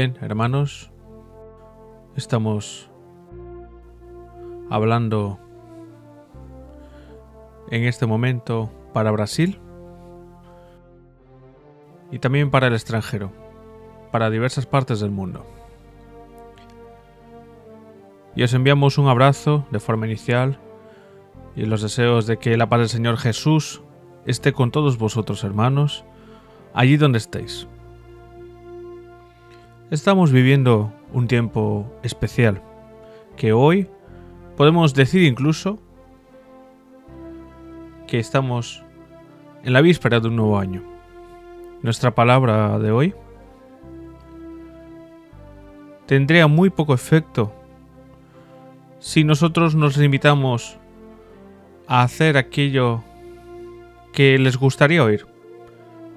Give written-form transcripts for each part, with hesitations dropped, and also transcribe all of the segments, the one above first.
Bien, hermanos, estamos hablando en este momento para Brasil y también para el extranjero, para diversas partes del mundo. Y os enviamos un abrazo de forma inicial y los deseos de que la paz del Señor Jesús esté con todos vosotros, hermanos, allí donde estéis. Estamos viviendo un tiempo especial, que hoy podemos decir incluso que estamos en la víspera de un nuevo año. Nuestra palabra de hoy tendría muy poco efecto si nosotros nos limitamos a hacer aquello que les gustaría oír.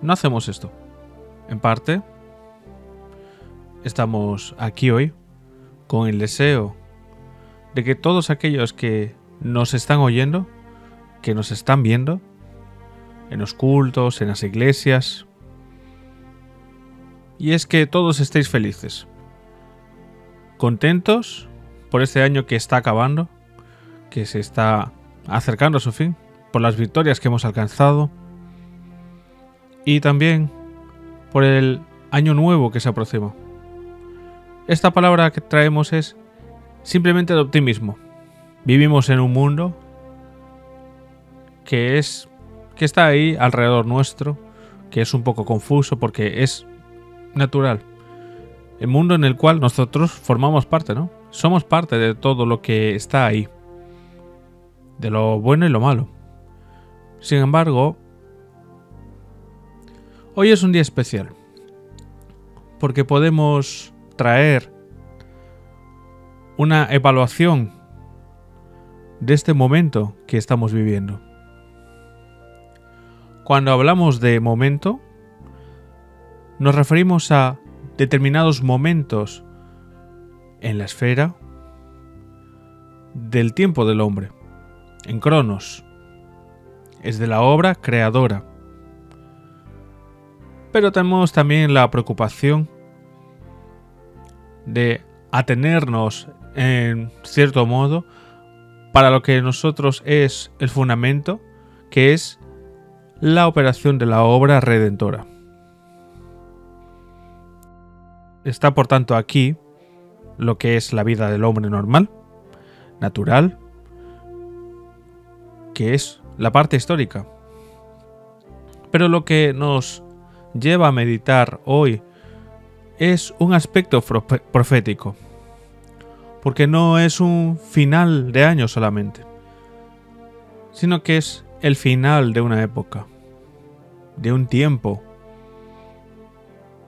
No hacemos esto. En parte, estamos aquí hoy con el deseo de que todos aquellos que nos están oyendo, que nos están viendo, en los cultos, en las iglesias, y es que todos estéis felices, contentos por este año que está acabando, que se está acercando a su fin, por las victorias que hemos alcanzado, y también por el año nuevo que se aproxima. Esta palabra que traemos es simplemente de optimismo. Vivimos en un mundo que está ahí alrededor nuestro, que es un poco confuso porque es natural. El mundo en el cual nosotros formamos parte, ¿no? Somos parte de todo lo que está ahí, de lo bueno y lo malo. Sin embargo, hoy es un día especial, porque podemos traer una evaluación de este momento que estamos viviendo. Cuando hablamos de momento, nos referimos a determinados momentos en la esfera del tiempo del hombre, en Cronos, es de la obra creadora. Pero tenemos también la preocupación de atenernos en cierto modo para lo que nosotros es el fundamento, que es la operación de la obra redentora. Está por tanto aquí lo que es la vida del hombre normal, natural, que es la parte histórica. Pero lo que nos lleva a meditar hoy es un aspecto profético, porque no es un final de año solamente, sino que es el final de una época, de un tiempo,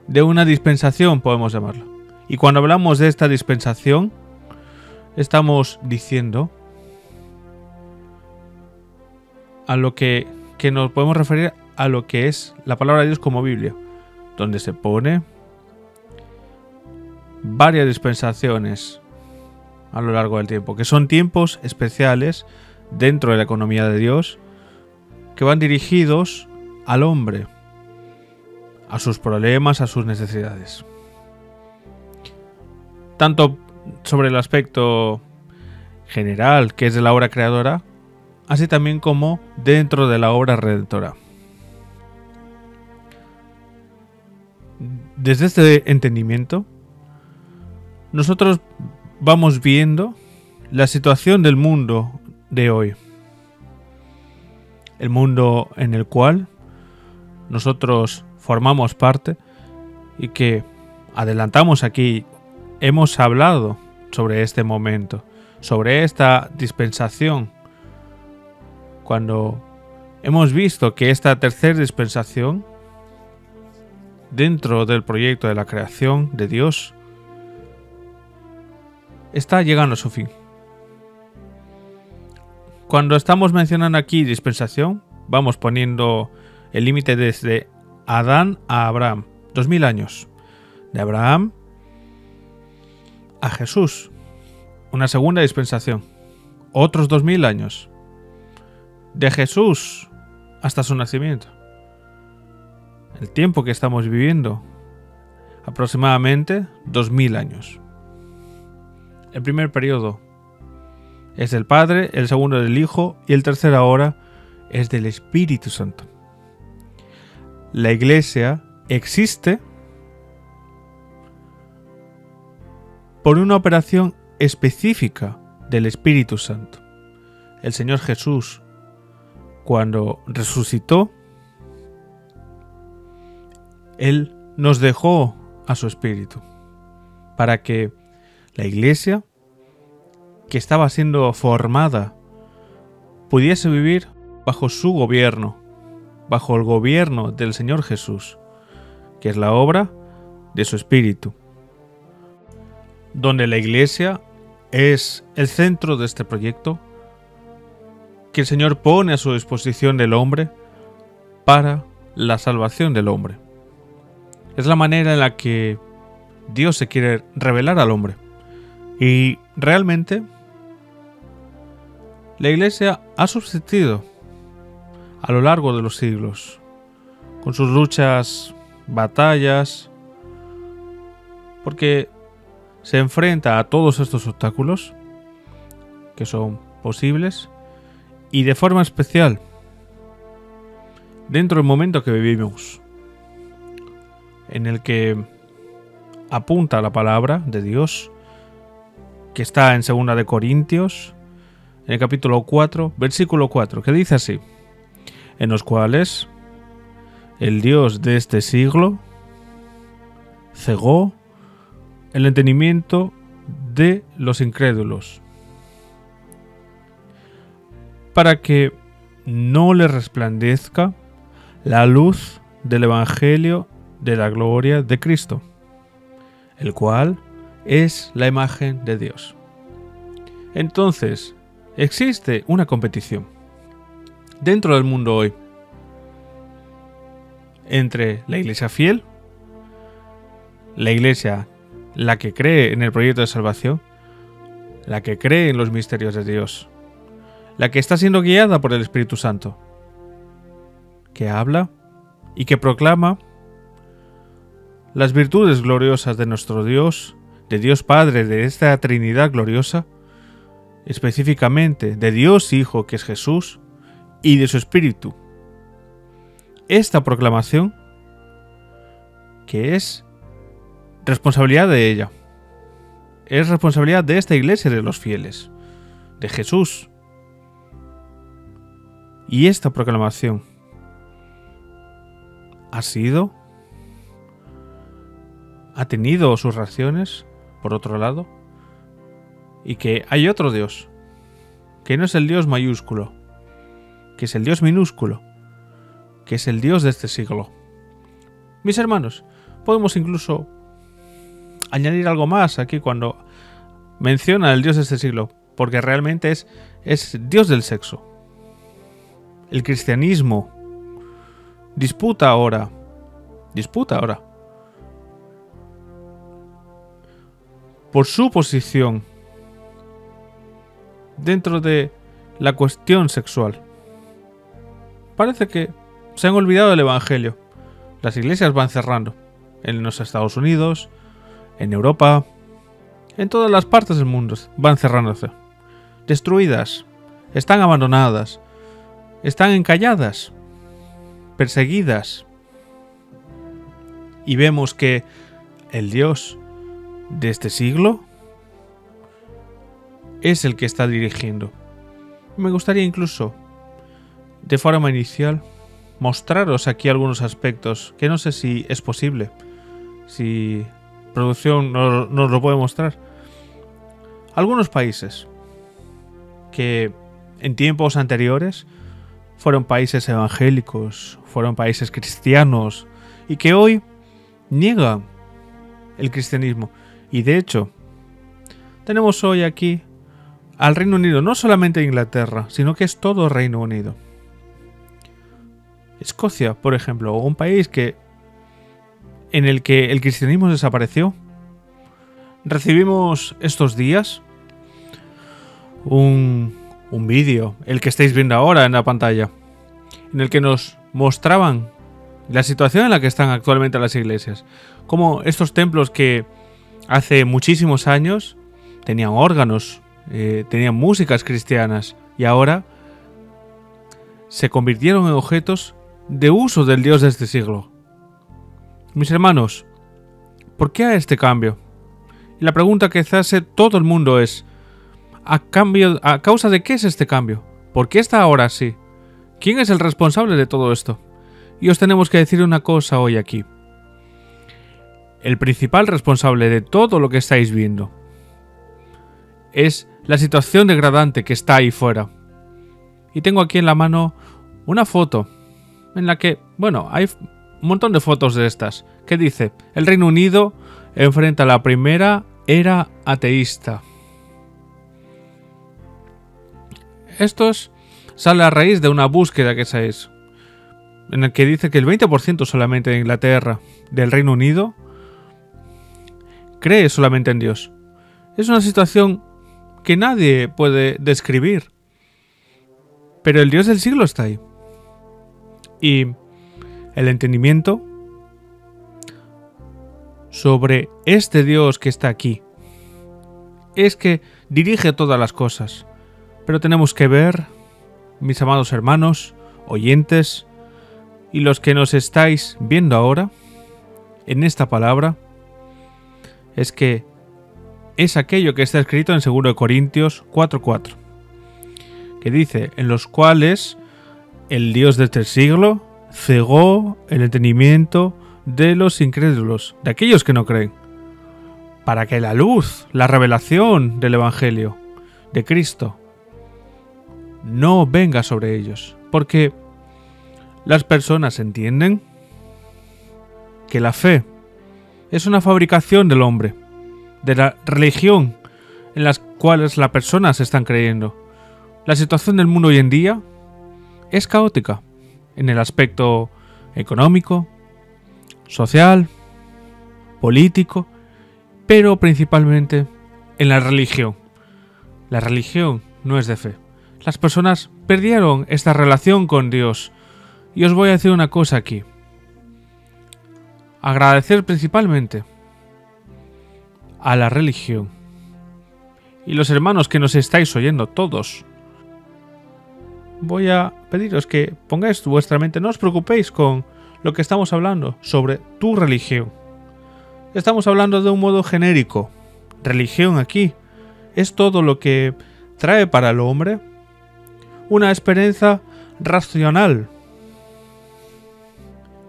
de una dispensación, podemos llamarlo. Y cuando hablamos de esta dispensación, estamos diciendo a lo que nos podemos referir a lo que es la palabra de Dios como Biblia, donde se pone varias dispensaciones a lo largo del tiempo, que son tiempos especiales dentro de la economía de Dios, que van dirigidos al hombre, a sus problemas, a sus necesidades. Tanto sobre el aspecto general, que es de la obra creadora, así también como dentro de la obra redentora. Desde este entendimiento, nosotros vamos viendo la situación del mundo de hoy. El mundo en el cual nosotros formamos parte y que adelantamos aquí, hemos hablado sobre este momento, sobre esta dispensación, cuando hemos visto que esta tercera dispensación dentro del proyecto de la creación de Dios está llegando a su fin. Cuando estamos mencionando aquí dispensación, vamos poniendo el límite desde Adán a Abraham, 2000 años. De Abraham a Jesús, una segunda dispensación, otros 2000 años. De Jesús hasta su nacimiento. El tiempo que estamos viviendo aproximadamente 2000 años. El primer periodo es del Padre, el segundo del Hijo y el tercero ahora es del Espíritu Santo. La Iglesia existe por una operación específica del Espíritu Santo. El Señor Jesús, cuando resucitó, Él nos dejó a su Espíritu para que la Iglesia, que estaba siendo formada, pudiese vivir bajo su gobierno, bajo el gobierno del Señor Jesús, que es la obra de su Espíritu, donde la Iglesia es el centro de este proyecto que el Señor pone a su disposición del hombre para la salvación del hombre. Es la manera en la que Dios se quiere revelar al hombre. Y realmente la Iglesia ha subsistido a lo largo de los siglos, con sus luchas, batallas, porque se enfrenta a todos estos obstáculos que son posibles y de forma especial dentro del momento que vivimos, en el que apunta la palabra de Dios, que está en 2 de Corintios, en el capítulo 4, versículo 4, que dice así: en los cuales el Dios de este siglo cegó el entendimiento de los incrédulos, para que no les resplandezca la luz del Evangelio de la gloria de Cristo, el cual es la imagen de Dios. Entonces, existe una competición dentro del mundo hoy entre la Iglesia fiel, la Iglesia la que cree en el proyecto de salvación, la que cree en los misterios de Dios, la que está siendo guiada por el Espíritu Santo, que habla y que proclama las virtudes gloriosas de nuestro Dios, de Dios Padre, de esta Trinidad gloriosa, específicamente de Dios Hijo, que es Jesús, y de su Espíritu. Esta proclamación, que es responsabilidad de ella, es responsabilidad de esta Iglesia de los fieles, de Jesús. Y esta proclamación ha tenido sus reacciones, por otro lado, y que hay otro Dios, que no es el Dios mayúsculo, que es el Dios minúsculo, que es el Dios de este siglo. Mis hermanos, podemos incluso añadir algo más aquí cuando menciona el Dios de este siglo, porque realmente es Dios del sexo. El cristianismo disputa ahora por su posición dentro de la cuestión sexual. Parece que se han olvidado del Evangelio. Las iglesias van cerrando en los Estados Unidos, en Europa, en todas las partes del mundo van cerrándose. Destruidas, están abandonadas, están encalladas, perseguidas. Y vemos que el Dios de este siglo es el que está dirigiendo. Me gustaría incluso, de forma inicial, mostraros aquí algunos aspectos que no sé si es posible, si producción nos lo puede mostrar. Algunos países que en tiempos anteriores fueron países evangélicos, fueron países cristianos y que hoy niegan el cristianismo. Y de hecho, tenemos hoy aquí al Reino Unido, no solamente Inglaterra, sino que es todo Reino Unido. Escocia, por ejemplo, un país en el que el cristianismo desapareció. Recibimos estos días un vídeo, el que estáis viendo ahora en la pantalla, en el que nos mostraban la situación en la que están actualmente las iglesias. Como estos templos que hace muchísimos años tenían órganos, tenían músicas cristianas y ahora se convirtieron en objetos de uso del Dios de este siglo. Mis hermanos, ¿por qué este cambio? Y la pregunta que se hace todo el mundo es, ¿a causa de qué es este cambio? ¿Por qué está ahora así? ¿Quién es el responsable de todo esto? Y os tenemos que decir una cosa hoy aquí. El principal responsable de todo lo que estáis viendo es la situación degradante que está ahí fuera. Y tengo aquí en la mano una foto en la que, bueno, hay un montón de fotos de estas, que dice, el Reino Unido enfrenta la primera era ateísta. Esto sale a raíz de una búsqueda que se hizo, en el que dice que el 20% solamente de Inglaterra, del Reino Unido, cree solamente en Dios. Es una situación que nadie puede describir, pero el Dios del siglo está ahí. Y el entendimiento sobre este Dios que está aquí es que dirige todas las cosas. Pero tenemos que ver, mis amados hermanos, oyentes, y los que nos estáis viendo ahora, en esta palabra, es que es aquello que está escrito en 2 Corintios 4:4, que dice, en los cuales el Dios de este siglo cegó el entendimiento de los incrédulos, de aquellos que no creen, para que la luz, la revelación del Evangelio de Cristo no venga sobre ellos, porque las personas entienden que la fe es una fabricación del hombre, de la religión en las cuales las personas están creyendo. La situación del mundo hoy en día es caótica en el aspecto económico, social, político, pero principalmente en la religión. La religión no es de fe. Las personas perdieron esta relación con Dios. Y os voy a decir una cosa aquí. Agradecer principalmente a la religión. Y los hermanos que nos estáis oyendo todos, voy a pediros que pongáis vuestra mente, no os preocupéis con lo que estamos hablando sobre tu religión. Estamos hablando de un modo genérico. Religión aquí es todo lo que trae para el hombre una experiencia racional.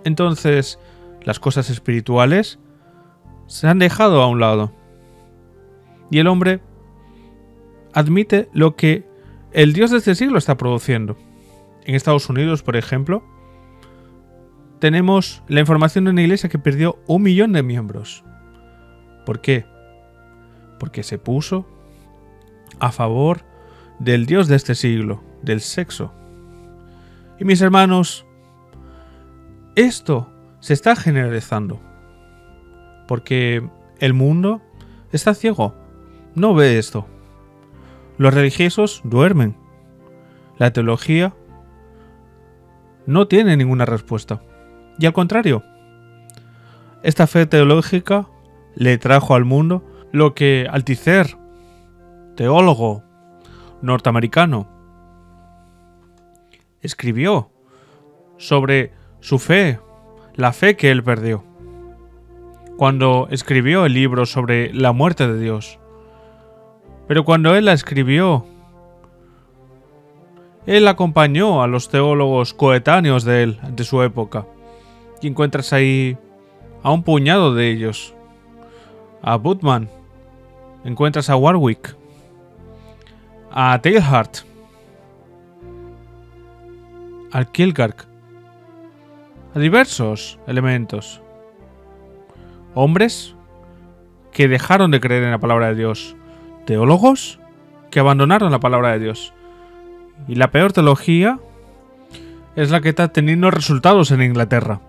Entonces, las cosas espirituales se han dejado a un lado. Y el hombre admite lo que el Dios de este siglo está produciendo. En Estados Unidos, por ejemplo, tenemos la información de una iglesia que perdió 1 millón de miembros. ¿Por qué? Porque se puso a favor del Dios de este siglo, del sexo. Y mis hermanos, esto se está generalizando, porque el mundo está ciego, no ve esto. Los religiosos duermen. La teología no tiene ninguna respuesta. Y al contrario, esta fe teológica le trajo al mundo lo que Althusser, teólogo norteamericano, escribió sobre su fe, la fe que él perdió, cuando escribió el libro sobre la muerte de Dios. Pero cuando él la escribió, él acompañó a los teólogos coetáneos de él, de su época, y encuentras ahí a un puñado de ellos, a Bultmann, encuentras a Warwick, a Teilhard, a Kierkegaard, a diversos elementos. Hombres que dejaron de creer en la palabra de Dios. Teólogos que abandonaron la palabra de Dios. Y la peor teología es la que está teniendo resultados en Inglaterra,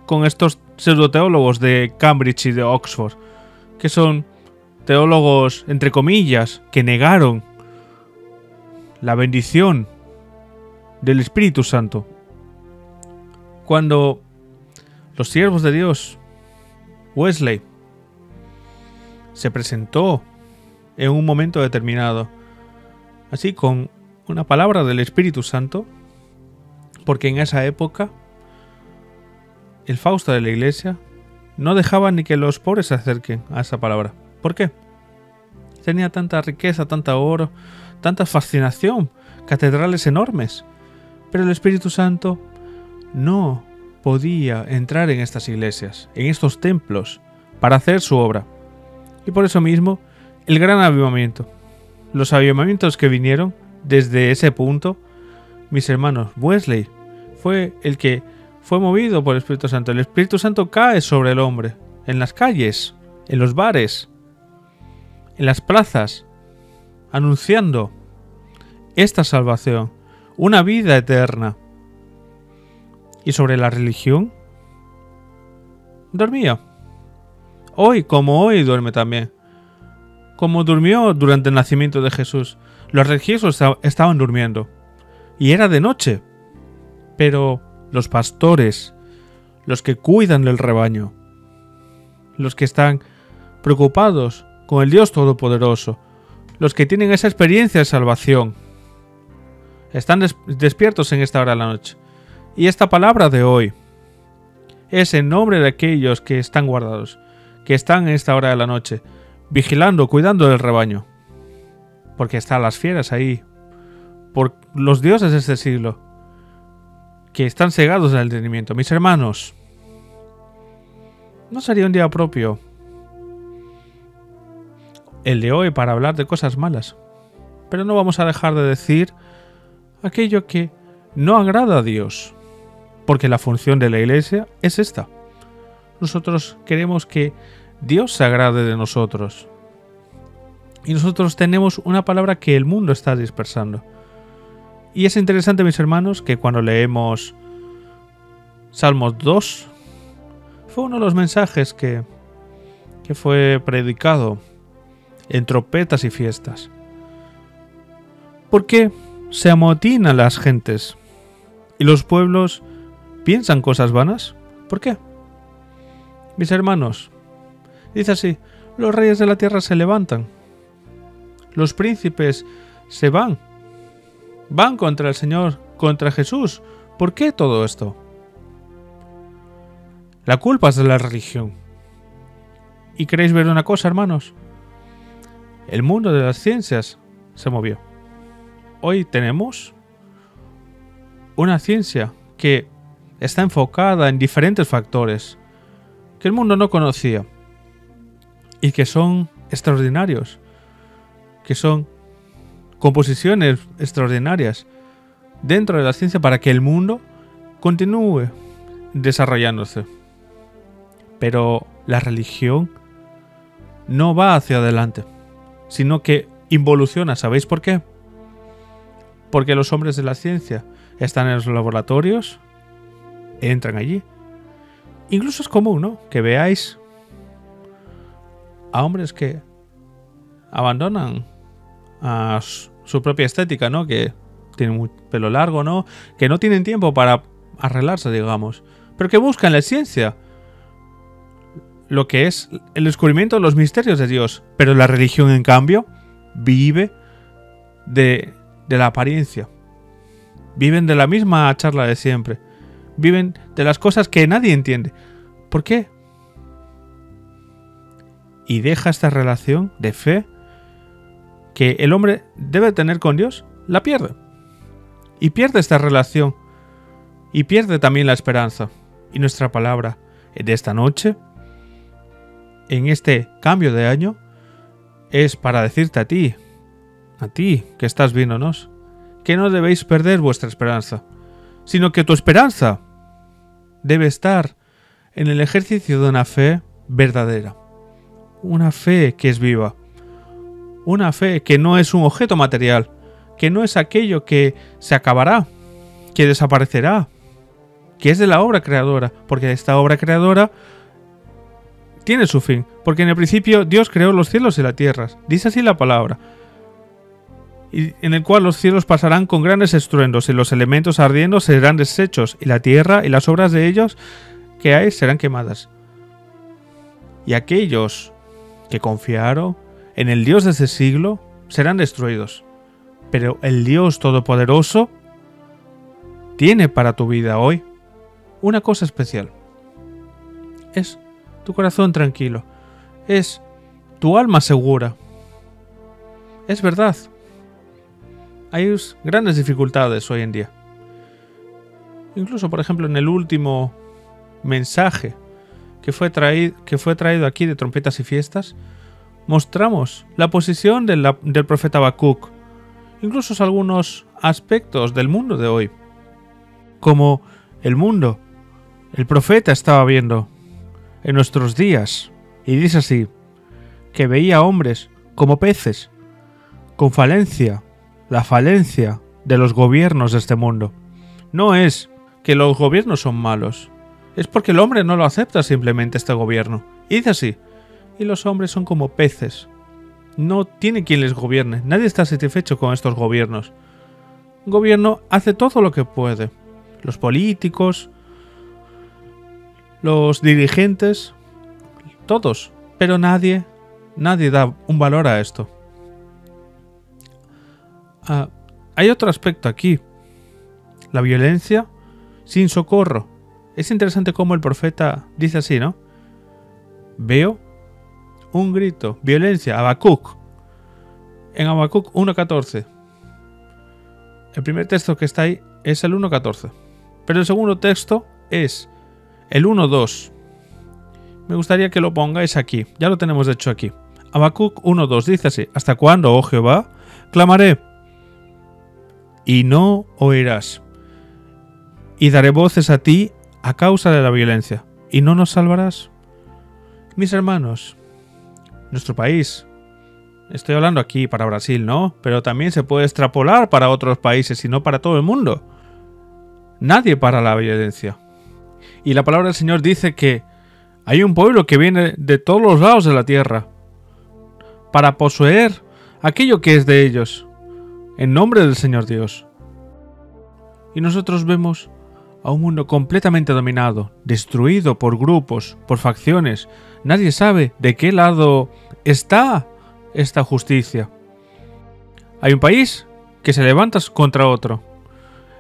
con estos pseudoteólogos de Cambridge y de Oxford, que son teólogos, entre comillas, que negaron la bendición del Espíritu Santo. Cuando los siervos de Dios, Wesley, se presentó en un momento determinado, así con una palabra del Espíritu Santo, porque en esa época el Fausto de la Iglesia no dejaba ni que los pobres se acerquen a esa palabra. ¿Por qué? Tenía tanta riqueza, tanta oro, tanta fascinación, catedrales enormes, pero el Espíritu Santo no podía entrar en estas iglesias, en estos templos, para hacer su obra. Y por eso mismo, el gran avivamiento, los avivamientos que vinieron desde ese punto, mis hermanos, Wesley fue el que fue movido por el Espíritu Santo. El Espíritu Santo cae sobre el hombre, en las calles, en los bares, en las plazas, anunciando esta salvación, una vida eterna. Y sobre la religión, dormía. Hoy, como hoy, duerme también. Como durmió durante el nacimiento de Jesús. Los religiosos estaban durmiendo. Y era de noche. Pero los pastores, los que cuidan del rebaño, los que están preocupados con el Dios Todopoderoso, los que tienen esa experiencia de salvación, están despiertos en esta hora de la noche. Y esta palabra de hoy es en nombre de aquellos que están guardados, que están en esta hora de la noche, vigilando, cuidando del rebaño. Porque están las fieras ahí, por los dioses de este siglo, que están cegados del entendimiento. Mis hermanos, no sería un día propio el de hoy para hablar de cosas malas, pero no vamos a dejar de decir aquello que no agrada a Dios, porque la función de la Iglesia es esta. Nosotros queremos que Dios se agrade de nosotros. Y nosotros tenemos una palabra que el mundo está dispersando. Y es interesante, mis hermanos, que cuando leemos Salmos 2, fue uno de los mensajes que fue predicado en trompetas y fiestas. ¿Por qué se amotinan las gentes y los pueblos piensan cosas vanas? ¿Por qué? Mis hermanos, dice así: los reyes de la tierra se levantan, los príncipes se van contra el Señor, contra Jesús. ¿Por qué todo esto? La culpa es de la religión. ¿Y queréis ver una cosa, hermanos? El mundo de las ciencias se movió. Hoy tenemos una ciencia que está enfocada en diferentes factores que el mundo no conocía y que son extraordinarios, que son composiciones extraordinarias dentro de la ciencia para que el mundo continúe desarrollándose. Pero la religión no va hacia adelante, sino que involuciona. ¿Sabéis por qué? Porque los hombres de la ciencia están en los laboratorios, entran allí. Incluso es común, ¿no?, que veáis a hombres que abandonan a su propia estética, ¿no?, que tienen un pelo largo, ¿no?, que no tienen tiempo para arreglarse, digamos, pero que buscan en la ciencia lo que es el descubrimiento de los misterios de Dios. Pero la religión, en cambio, vive de la apariencia. Viven de la misma charla de siempre. Viven de las cosas que nadie entiende. ¿Por qué? Y deja esta relación de fe que el hombre debe tener con Dios, la pierde. Y pierde esta relación. Y pierde también la esperanza. Y nuestra palabra de esta noche, en este cambio de año, es para decirte a ti que estás viéndonos, que no debéis perder vuestra esperanza, sino que tu esperanza debe estar en el ejercicio de una fe verdadera, una fe que es viva, una fe que no es un objeto material, que no es aquello que se acabará, que desaparecerá, que es de la obra creadora, porque esta obra creadora tiene su fin, porque en el principio Dios creó los cielos y la tierra, dice así la palabra, y en el cual los cielos pasarán con grandes estruendos y los elementos ardiendo serán deshechos, y la tierra y las obras de ellos que hay serán quemadas. Y aquellos que confiaron en el Dios de ese siglo serán destruidos. Pero el Dios Todopoderoso tiene para tu vida hoy una cosa especial. Es tu corazón tranquilo. Es tu alma segura. Es verdad. Hay grandes dificultades hoy en día. Incluso, por ejemplo, en el último mensaje que fue traído aquí de Trompetas y Fiestas, mostramos la posición del profeta Habacuc, incluso algunos aspectos del mundo de hoy, como el mundo, el profeta estaba viendo en nuestros días, y dice así, que veía hombres como peces, con falencia, la falencia de los gobiernos de este mundo. No es que los gobiernos son malos, es porque el hombre no lo acepta simplemente este gobierno. Y dice así, y los hombres son como peces. No tiene quien les gobierne, nadie está satisfecho con estos gobiernos. Un gobierno hace todo lo que puede. Los políticos, los dirigentes, todos, pero nadie da un valor a esto. Hay otro aspecto aquí, la violencia sin socorro. Es interesante cómo el profeta dice así, ¿no? Veo un grito, violencia, Habacuc. En Habacuc 1.14. El primer texto que está ahí es el 1.14. Pero el segundo texto es el 1.2. Me gustaría que lo pongáis aquí. Ya lo tenemos de hecho aquí. Habacuc 1.2 dice así. ¿Hasta cuándo, oh Jehová, clamaré y no oirás? Y daré voces a ti a causa de la violencia, y no nos salvarás. Mis hermanos, nuestro país, estoy hablando aquí para Brasil, ¿no? Pero también se puede extrapolar para otros países y no para todo el mundo. Nadie para la violencia. Y la palabra del Señor dice que hay un pueblo que viene de todos los lados de la tierra para poseer aquello que es de ellos, en nombre del Señor Dios. Y nosotros vemos a un mundo completamente dominado, destruido por grupos, por facciones. Nadie sabe de qué lado está esta justicia. Hay un país que se levanta contra otro.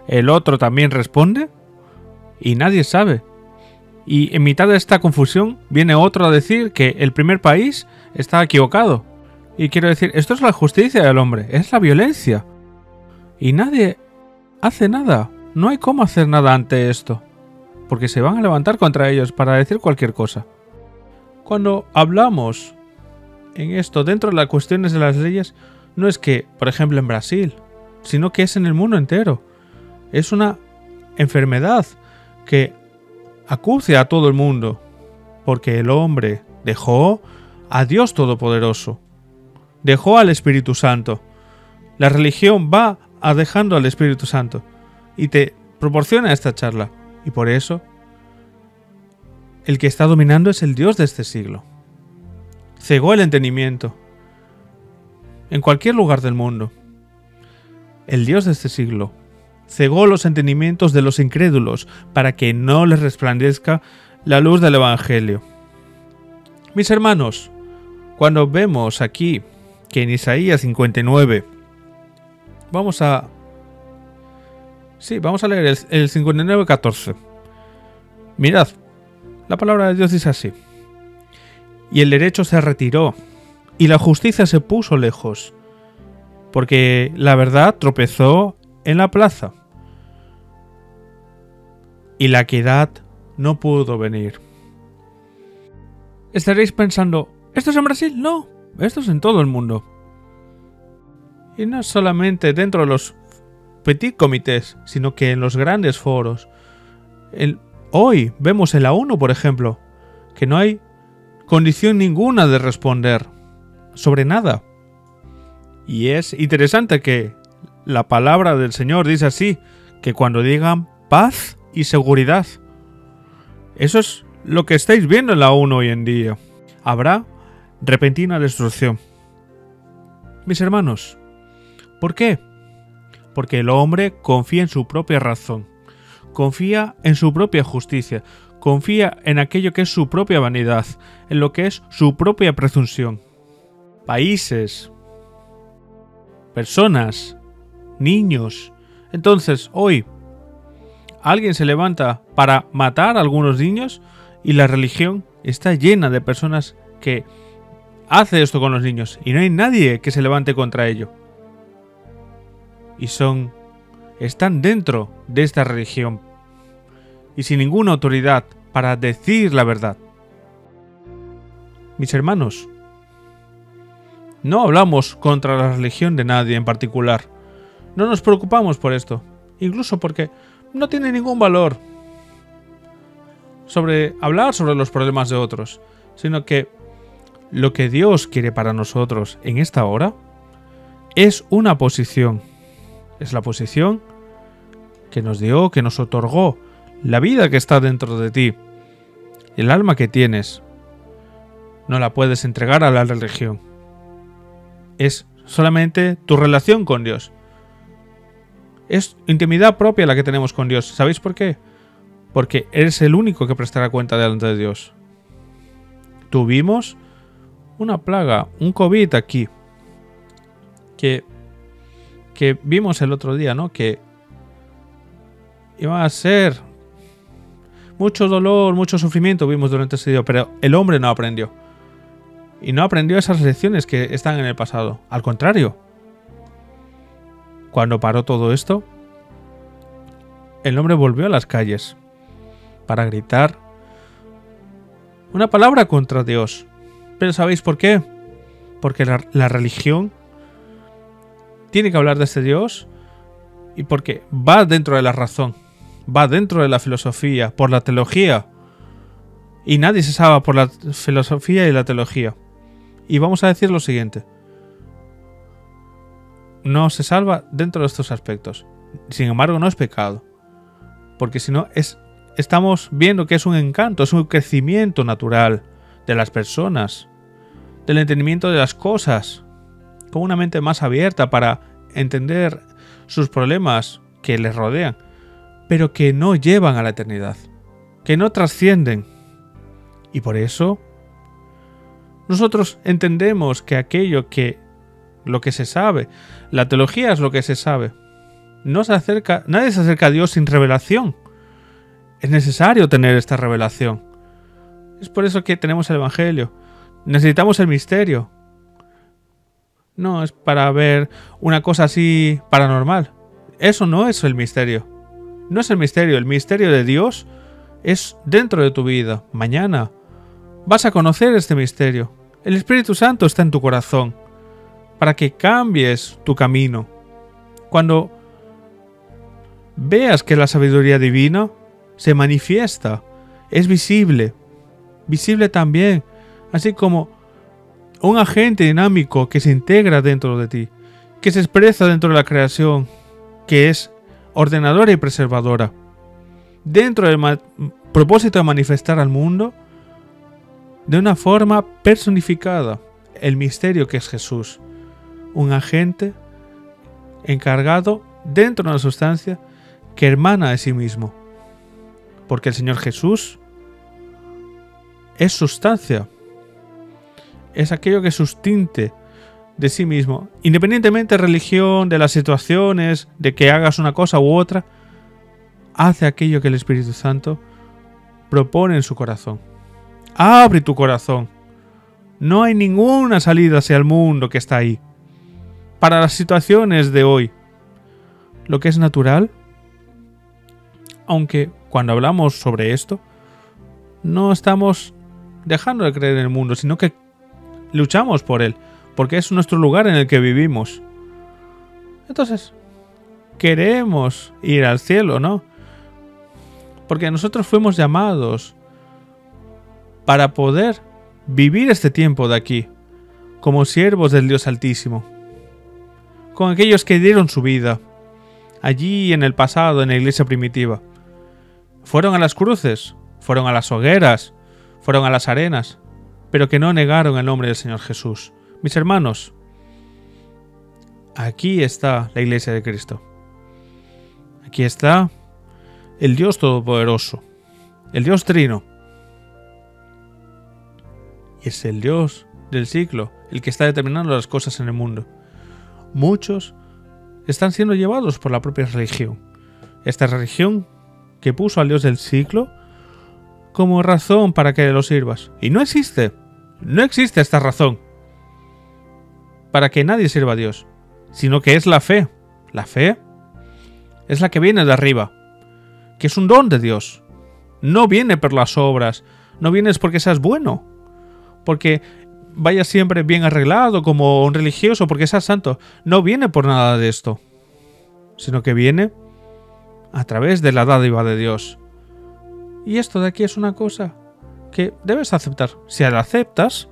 El otro también responde y nadie sabe. Y en mitad de esta confusión viene otro a decir que el primer país está equivocado. Y quiero decir, esto es la justicia del hombre, es la violencia. Y nadie hace nada. No hay cómo hacer nada ante esto, porque se van a levantar contra ellos para decir cualquier cosa. Cuando hablamos en esto, dentro de las cuestiones de las leyes, no es que, por ejemplo, en Brasil, sino que es en el mundo entero. Es una enfermedad que acucia a todo el mundo, porque el hombre dejó a Dios Todopoderoso, dejó al Espíritu Santo. La religión va dejando al Espíritu Santo y te proporciona esta charla. Y por eso, el que está dominando es el Dios de este siglo. Cegó el entendimiento en cualquier lugar del mundo. El Dios de este siglo cegó los entendimientos de los incrédulos para que no les resplandezca la luz del Evangelio. Mis hermanos, cuando vemos aquí que en Isaías 59 vamos a leer el 59:14. Mirad, la palabra de Dios dice así. Y el derecho se retiró, y la justicia se puso lejos, porque la verdad tropezó en la plaza, y la equidad no pudo venir. Estaréis pensando, ¿esto es en Brasil? No, esto es en todo el mundo. Y no solamente dentro de los petit comités, sino que en los grandes foros. Hoy vemos en la ONU, por ejemplo, que no hay condición ninguna de responder sobre nada. Y es interesante que la palabra del Señor dice así, que cuando digan paz y seguridad, eso es lo que estáis viendo en la ONU hoy en día. Habrá repentina destrucción. Mis hermanos, ¿por qué? Porque el hombre confía en su propia razón, confía en su propia justicia, confía en aquello que es su propia vanidad, en lo que es su propia presunción. Países, personas, niños. Entonces, hoy, alguien se levanta para matar a algunos niños y la religión está llena de personas que hace esto con los niños y no hay nadie que se levante contra ello. Y están dentro de esta religión y sin ninguna autoridad para decir la verdad. Mis hermanos, no hablamos contra la religión de nadie en particular. No nos preocupamos por esto, incluso porque no tiene ningún valor hablar sobre los problemas de otros, sino que lo que Dios quiere para nosotros en esta hora es una posición. Es la posición que nos dio, que nos otorgó la vida que está dentro de ti. El alma que tienes no la puedes entregar a la religión. Es solamente tu relación con Dios. Es intimidad propia la que tenemos con Dios. ¿Sabéis por qué? Porque eres el único que prestará cuenta delante de Dios. Tuvimos una plaga, un COVID aquí, que vimos el otro día, ¿no? Que iba a ser mucho dolor, mucho sufrimiento vimos durante ese día, pero el hombre no aprendió. Y no aprendió esas lecciones que están en el pasado. Al contrario, cuando paró todo esto, el hombre volvió a las calles para gritar una palabra contra Dios. Pero ¿sabéis por qué? Porque la religión tiene que hablar de este Dios y porque va dentro de la razón, va dentro de la filosofía, por la teología. Y nadie se salva por la filosofía y la teología. Y vamos a decir lo siguiente: no se salva dentro de estos aspectos. Sin embargo, no es pecado. Porque si no, estamos viendo que es un encanto, es un crecimiento natural de las personas, del entendimiento de las cosas, con una mente más abierta para entender sus problemas que les rodean, pero que no llevan a la eternidad, que no trascienden. Y por eso nosotros entendemos que lo que se sabe, la teología es lo que se sabe. Nadie se acerca a Dios sin revelación. Es necesario tener esta revelación. Es por eso que tenemos el Evangelio. Necesitamos el misterio. No es para ver una cosa así paranormal. Eso no es el misterio. No es el misterio. El misterio de Dios es dentro de tu vida. Mañana vas a conocer este misterio. El Espíritu Santo está en tu corazón para que cambies tu camino. Cuando veas que la sabiduría divina se manifiesta, es visible también, así como un agente dinámico que se integra dentro de ti, que se expresa dentro de la creación, que es ordenadora y preservadora, dentro del propósito de manifestar al mundo de una forma personificada el misterio que es Jesús, un agente encargado dentro de una sustancia que hermana de sí mismo, porque el Señor Jesús es sustancia, es aquello que sustinte de sí mismo, independientemente de religión, de las situaciones, de que hagas una cosa u otra, hace aquello que el Espíritu Santo propone en su corazón. Abre tu corazón. No hay ninguna salida hacia el mundo que está ahí. Para las situaciones de hoy, lo que es natural, aunque cuando hablamos sobre esto, no estamos dejando de creer en el mundo, sino que luchamos por él, porque es nuestro lugar en el que vivimos. Entonces, queremos ir al cielo, ¿no? Porque nosotros fuimos llamados para poder vivir este tiempo de aquí como siervos del Dios Altísimo, con aquellos que dieron su vida allí en el pasado, en la iglesia primitiva. Fueron a las cruces, fueron a las hogueras, fueron a las arenas, pero que no negaron el nombre del Señor Jesús. Mis hermanos, aquí está la iglesia de Cristo. Aquí está el Dios Todopoderoso. el Dios Trino. Y es el Dios del siglo el que está determinando las cosas en el mundo. Muchos están siendo llevados por la propia religión. Esta religión que puso al Dios del siglo como razón para que lo sirvas. Y no existe esta razón para que nadie sirva a Dios, sino que es la fe. La fe es la que viene de arriba, que es un don de Dios. No viene por las obras, no vienes porque seas bueno, porque vayas siempre bien arreglado como un religioso, porque seas santo. No viene por nada de esto, sino que viene a través de la dádiva de Dios. Y esto de aquí es una cosa que debes aceptar. Si la aceptas,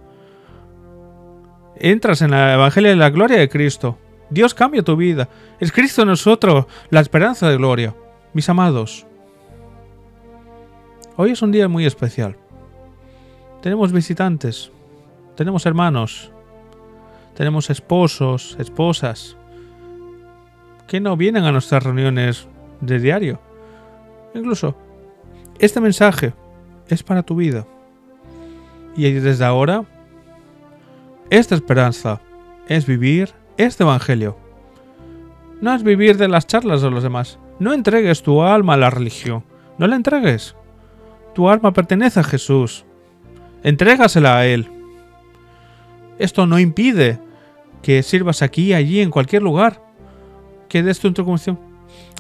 entras en el Evangelio de la gloria de Cristo. Dios cambia tu vida. Es Cristo en nosotros, la esperanza de gloria. Mis amados, hoy es un día muy especial. Tenemos visitantes, tenemos hermanos, tenemos esposos, esposas, que no vienen a nuestras reuniones de diario. Incluso, este mensaje es para tu vida. Y desde ahora, esta esperanza es vivir este evangelio. No es vivir de las charlas de los demás. No entregues tu alma a la religión. No la entregues. Tu alma pertenece a Jesús. Entrégasela a Él. Esto no impide que sirvas aquí, allí, en cualquier lugar, que des tu introducción.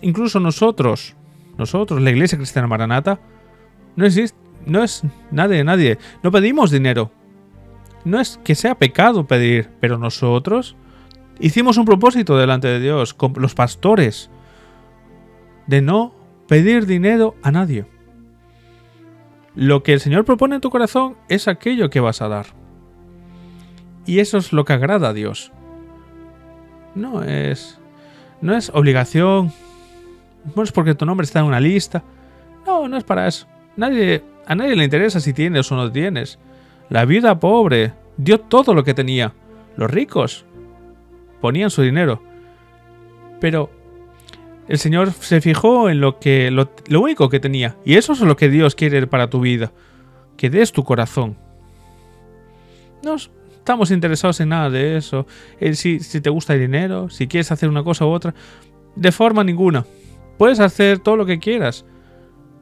Incluso nosotros, la Iglesia Cristiana Maranata, no es nadie. No pedimos dinero. No es que sea pecado pedir, pero nosotros hicimos un propósito delante de Dios, con los pastores, de no pedir dinero a nadie. Lo que el Señor propone en tu corazón es aquello que vas a dar. Y eso es lo que agrada a Dios. No es obligación. No es porque tu nombre está en una lista. No es para eso. A nadie le interesa si tienes o no tienes. La viuda pobre dio todo lo que tenía. Los ricos ponían su dinero. Pero el Señor se fijó en lo único que tenía. Y eso es lo que Dios quiere para tu vida. Que des tu corazón. No estamos interesados en nada de eso. Si te gusta el dinero, si quieres hacer una cosa u otra. De forma ninguna. Puedes hacer todo lo que quieras.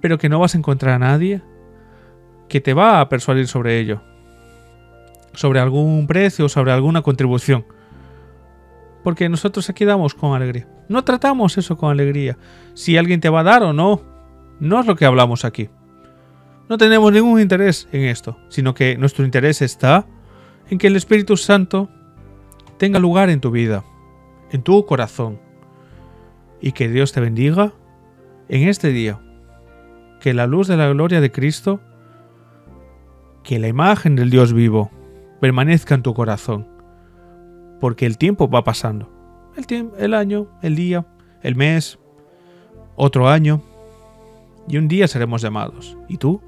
Pero que no vas a encontrar a nadie que te va a persuadir sobre ello. Sobre algún precio o sobre alguna contribución. Porque nosotros aquí damos con alegría. No tratamos eso con alegría. Si alguien te va a dar o no. No es lo que hablamos aquí. No tenemos ningún interés en esto. Sino que nuestro interés está en que el Espíritu Santo tenga lugar en tu vida. En tu corazón. Y que Dios te bendiga en este día. Que la luz de la gloria de Cristo, que la imagen del Dios vivo permanezca en tu corazón. Porque el tiempo va pasando. El año, el día, el mes, otro año. Y un día seremos llamados. ¿Y tú?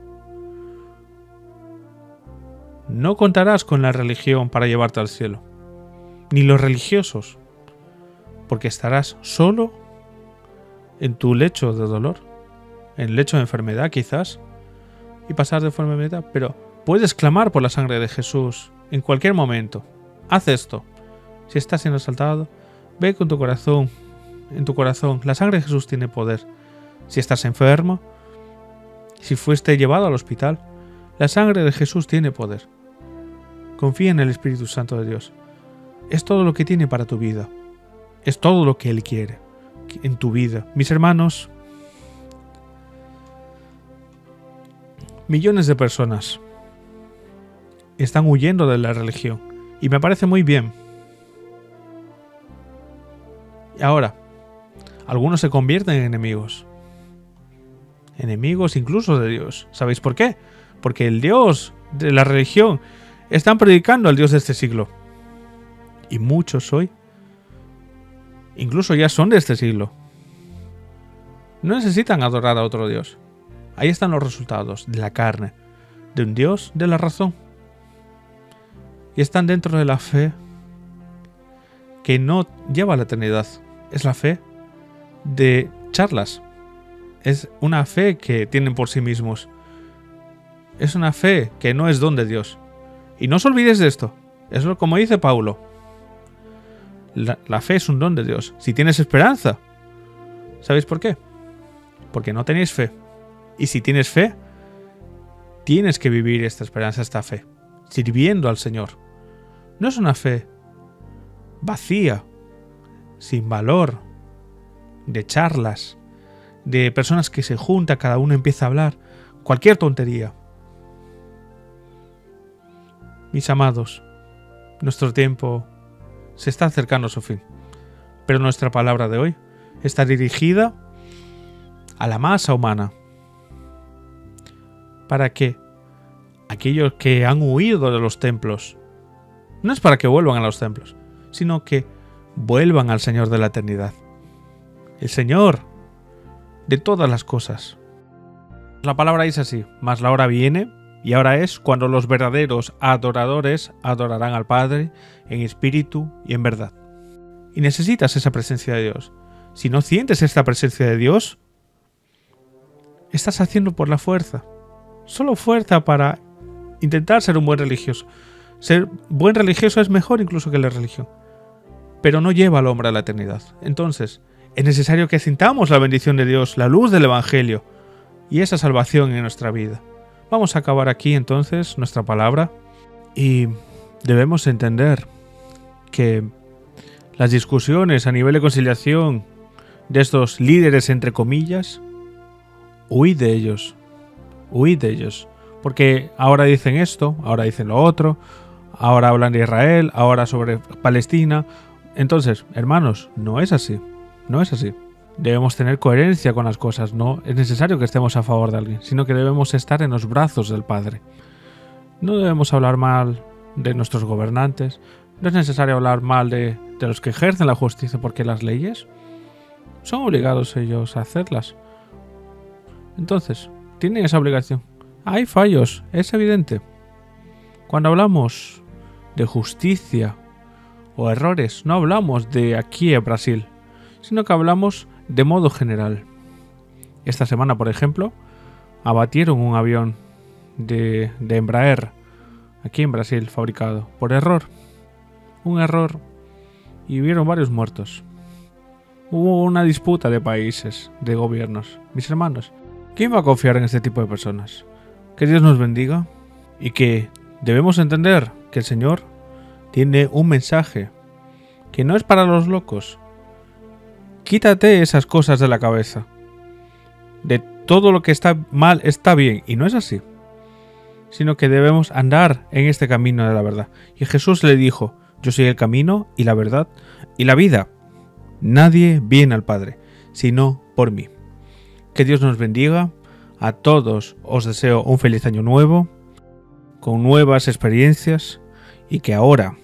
No contarás con la religión para llevarte al cielo. Ni los religiosos. Porque estarás solo en tu lecho de dolor. En el lecho de enfermedad quizás. Y pasar de enfermedad. Pero puedes clamar por la sangre de Jesús en cualquier momento. Haz esto. Si estás siendo asaltado, ve con tu corazón, en tu corazón. La sangre de Jesús tiene poder. Si estás enfermo, si fuiste llevado al hospital, la sangre de Jesús tiene poder. Confía en el Espíritu Santo de Dios. Es todo lo que tiene para tu vida. Es todo lo que Él quiere en tu vida. Mis hermanos, millones de personas están huyendo de la religión. Y me parece muy bien. Ahora, algunos se convierten en enemigos. Enemigos incluso de Dios. ¿Sabéis por qué? Porque el Dios de la religión están predicando al Dios de este siglo. Y muchos hoy, incluso ya son de este siglo. No necesitan adorar a otro Dios. Ahí están los resultados de la carne, de un Dios de la razón. Y están dentro de la fe que no lleva a la eternidad. Es la fe de charlas. Es una fe que tienen por sí mismos. es una fe que no es don de Dios. Y no os olvidéis de esto. Es como dice Paulo. La fe es un don de Dios. Si tienes esperanza, ¿sabéis por qué? Porque no tenéis fe. Y si tienes fe, tienes que vivir esta esperanza, esta fe, sirviendo al Señor. No es una fe vacía, sin valor, de charlas, de personas que se juntan, cada uno empieza a hablar, cualquier tontería. Mis amados, nuestro tiempo se está acercando a su fin, pero nuestra palabra de hoy está dirigida a la masa humana, para que aquellos que han huido de los templos, no es para que vuelvan a los templos, sino que vuelvan al Señor de la eternidad, el Señor de todas las cosas. La palabra dice así: mas la hora viene, y ahora es cuando los verdaderos adoradores adorarán al Padre en espíritu y en verdad. Y necesitas esa presencia de Dios. Si no sientes esta presencia de Dios, estás haciendo por la fuerza. Solo fuerza para intentar ser un buen religioso. Ser buen religioso es mejor incluso que la religión, pero no lleva al hombre a la eternidad. Entonces, es necesario que sintamos la bendición de Dios, la luz del Evangelio y esa salvación en nuestra vida. Vamos a acabar aquí entonces nuestra palabra y debemos entender que las discusiones a nivel de conciliación de estos líderes entre comillas, huid de ellos, porque ahora dicen esto, ahora dicen lo otro, ahora hablan de Israel, ahora sobre Palestina. Entonces, hermanos, no es así. Debemos tener coherencia con las cosas. No es necesario que estemos a favor de alguien, sino que debemos estar en los brazos del Padre. No debemos hablar mal de nuestros gobernantes. No es necesario hablar mal de los que ejercen la justicia, porque las leyes son obligados ellos a hacerlas. Entonces, tienen esa obligación. Hay fallos, es evidente. Cuando hablamos de justicia o errores, no hablamos de aquí en Brasil, sino que hablamos de modo general. Esta semana, por ejemplo, abatieron un avión de Embraer aquí en Brasil, fabricado por error. Un error, y hubieron varios muertos. Hubo una disputa de países, de gobiernos. Mis hermanos, ¿quién va a confiar en este tipo de personas? Que Dios nos bendiga y que debemos entender que el Señor tiene un mensaje que no es para los locos. Quítate esas cosas de la cabeza. De todo lo que está mal está bien, y no es así. Sino que debemos andar en este camino de la verdad. Y Jesús le dijo: yo soy el camino y la verdad y la vida. Nadie viene al Padre, sino por mí. Que Dios nos bendiga. A todos os deseo un feliz año nuevo, con nuevas experiencias, y que ahora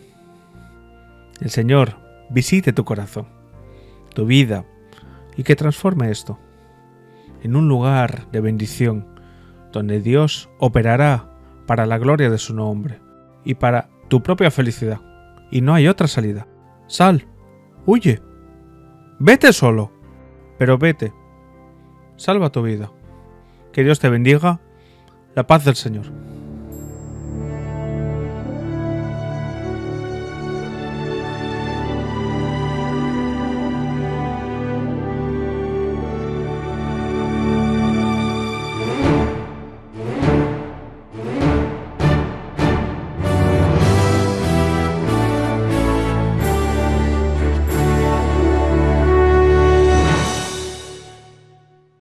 el Señor visite tu corazón, tu vida, y que transforme esto en un lugar de bendición, donde Dios operará para la gloria de su nombre y para tu propia felicidad. Y no hay otra salida. Sal, huye, vete solo, pero vete, salva tu vida. Que Dios te bendiga. La paz del Señor.